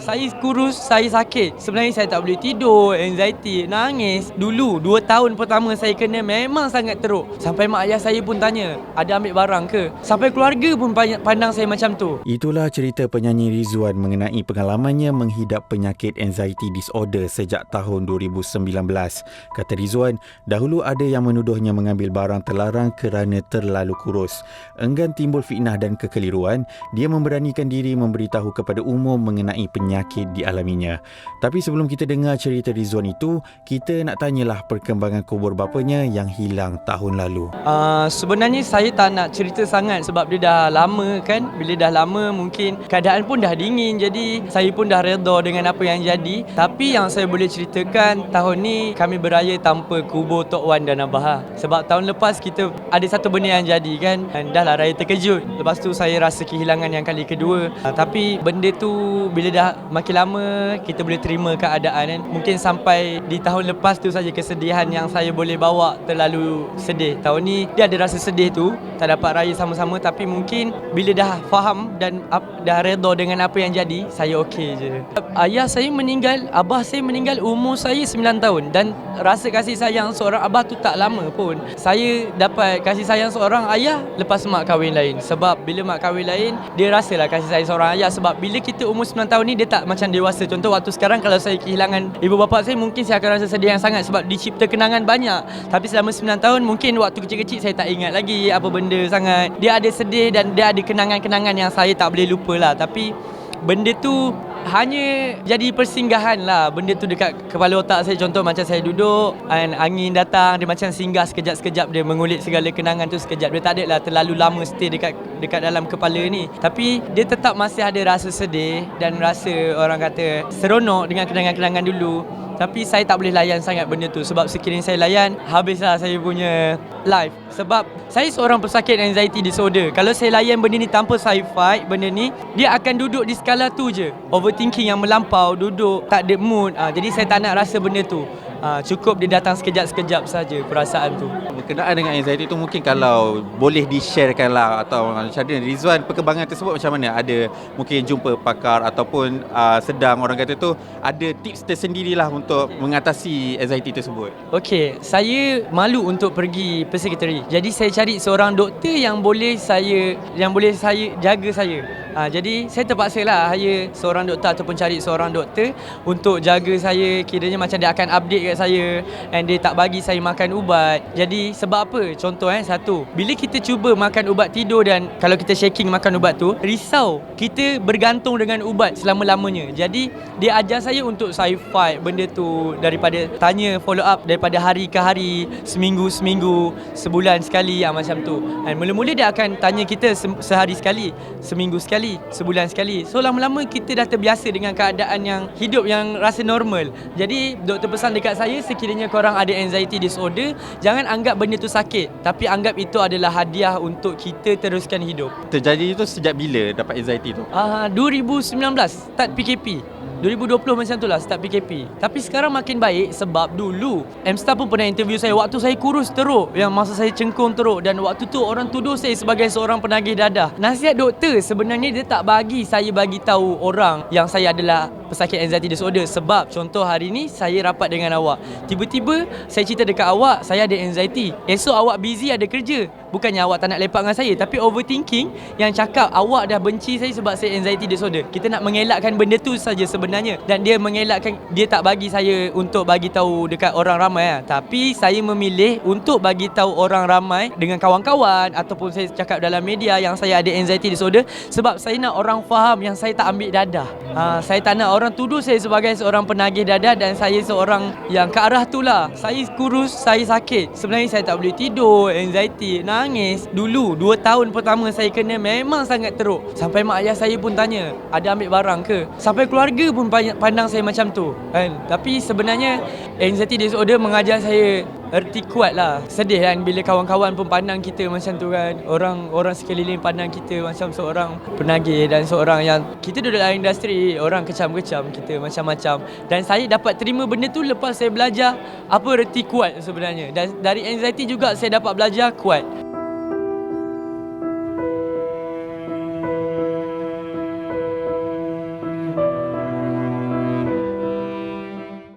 Saya kurus, saya sakit. Sebenarnya saya tak boleh tidur, anxiety, nangis. Dulu 2 tahun pertama saya kena memang sangat teruk. Sampai mak ayah saya pun tanya, ada ambil barang ke? Sampai keluarga pun pandang saya macam tu. Itulah cerita penyanyi Rizwan mengenai pengalamannya menghidap penyakit anxiety disorder sejak tahun 2019. Kata Rizwan, dahulu ada yang menuduhnya mengambil barang terlarang kerana terlalu kurus. Enggan timbul fitnah dan kekeliruan, dia memberanikan diri memberitahu kepada umum mengenai penyakit dialaminya. Tapi sebelum kita dengar cerita Rizwan itu, kita nak tanyalah perkembangan kubur bapanya yang hilang tahun lalu. Sebenarnya saya tak nak cerita sangat sebab dia dah lama kan. Bila dah lama mungkin keadaan pun dah dingin, jadi saya pun dah redha dengan apa yang jadi. Tapi yang saya boleh ceritakan, tahun ni kami beraya tanpa kubur Tok Wan dan Abah. Sebab tahun lepas kita ada satu benda yang jadi kan, dan dah lah raya terkejut. Lepas tu saya rasa kehilangan yang kali kedua. Tapi benda tu bila dah makin lama kita boleh terima keadaan kan. Mungkin sampai di tahun lepas tu saja kesedihan yang saya boleh bawa terlalu sedih. Tahun ni dia ada rasa sedih tu, tak dapat raya sama-sama. Tapi mungkin bila dah faham dan dah redha dengan apa yang jadi, saya okey je. Ayah saya meninggal, abah saya meninggal umur saya 9 tahun. Dan rasa kasih sayang seorang abah tu tak lama pun. Saya dapat kasih sayang seorang ayah lepas mak kahwin lain. Sebab bila mak kahwin lain, dia rasalah kasih sayang seorang ayah. Sebab bila kita umur 9 tahun ni, dia tak macam dewasa. Contoh waktu sekarang kalau saya kehilangan ibu bapa saya, mungkin saya akan rasa sedih yang sangat sebab dicipta kenangan banyak. Tapi selama 9 tahun, mungkin waktu kecil-kecil saya tak ingat lagi apa benda sangat. Dia ada sedih dan dia ada kenangan-kenangan yang saya tak boleh lupa lah. Tapi benda tu hanya jadi persinggahan lah. Benda tu dekat kepala otak saya. Contoh macam saya duduk, angin datang, dia macam singgah sekejap-sekejap, dia mengulit segala kenangan tu sekejap. Dia tak ada lah terlalu lama stay dekat dalam kepala ni. Tapi dia tetap masih ada rasa sedih dan rasa orang kata seronok dengan kenangan-kenangan dulu. Tapi saya tak boleh layan sangat benda tu. Sebab sekiranya saya layan, habislah saya punya life. Sebab saya seorang pesakit anxiety disorder. Kalau saya layan benda ni tanpa saya fight benda ni, dia akan duduk di skala tu je. Overthinking yang melampau, duduk tak ada mood. Jadi saya tak nak rasa benda tu. Cukup dia datang sekejap-sekejap saja perasaan tu. Berkenaan dengan anxiety tu, mungkin kalau boleh di-sharekan lah, atau macam mana Rizwan, perkembangan tersebut macam mana? Ada mungkin jumpa pakar ataupun sedang orang kata tu ada tips tersendirilah untuk mengatasi anxiety tersebut? Okey, saya malu untuk pergi psikiatri. Jadi saya cari seorang doktor yang boleh saya jaga saya. Jadi saya terpaksa lah hire seorang doktor ataupun cari seorang doktor untuk jaga saya. Kiranya macam dia akan update kat saya, and dia tak bagi saya makan ubat. Jadi sebab apa? Contoh satu, bila kita cuba makan ubat tidur dan kalau kita shaking makan ubat tu, risau. Kita bergantung dengan ubat selama-lamanya. Jadi dia ajar saya untuk saya fight benda tu, daripada tanya follow up daripada hari ke hari, seminggu-seminggu, sebulan sekali, macam tu. Dan mula-mula dia akan tanya kita sehari sekali, seminggu sekali, sebulan sekali. So lama-lama kita dah terbiasa dengan keadaan yang hidup yang rasa normal. Jadi doktor pesan dekat saya, sekiranya korang ada anxiety disorder, jangan anggap benda tu sakit, tapi anggap itu adalah hadiah untuk kita teruskan hidup. Terjadi itu sejak bila dapat anxiety tu? 2019 start PKP. 2020 macam tu lah start PKP. Tapi sekarang makin baik sebab dulu M-Star pun pernah interview saya waktu saya kurus teruk, yang masa saya cengkung teruk, dan waktu tu orang tuduh saya sebagai seorang penagih dadah. Nasihat doktor sebenarnya dia tak bagi saya bagi tahu orang yang saya adalah pesakit anxiety disorder. Sebab contoh hari ni saya rapat dengan awak, tiba-tiba saya cerita dekat awak saya ada anxiety, esok awak busy ada kerja. Bukannya awak tak nak lepak dengan saya, tapi overthinking yang cakap awak dah benci saya sebab saya anxiety disorder. Kita nak mengelakkan benda tu saja sebenarnya, dan dia mengelakkan, dia tak bagi saya untuk bagi tahu dekat orang ramai Tapi saya memilih untuk bagi tahu orang ramai dengan kawan-kawan ataupun saya cakap dalam media yang saya ada anxiety disorder, sebab saya nak orang faham yang saya tak ambil dadah. Saya tak nak orang tuduh saya sebagai seorang penagih dadah dan saya seorang yang ke arah tu lah. Saya kurus, saya sakit. Sebenarnya saya tak boleh tidur, anxiety, nangis. Dulu 2 tahun pertama saya kena memang sangat teruk. Sampai mak ayah saya pun tanya, ada ambil barang ke? Sampai keluarga pun pandang saya macam tu kan. Tapi sebenarnya anxiety disorder mengajar saya erti kuat lah. Sedih kan bila kawan-kawan pun pandang kita macam tu kan. Orang sekeliling pandang kita macam seorang penagih dan seorang yang kita duduk dalam industri, orang kecam-kecam kita macam-macam. Dan saya dapat terima benda tu lepas saya belajar apa erti kuat sebenarnya. Dan dari anxiety juga saya dapat belajar kuat.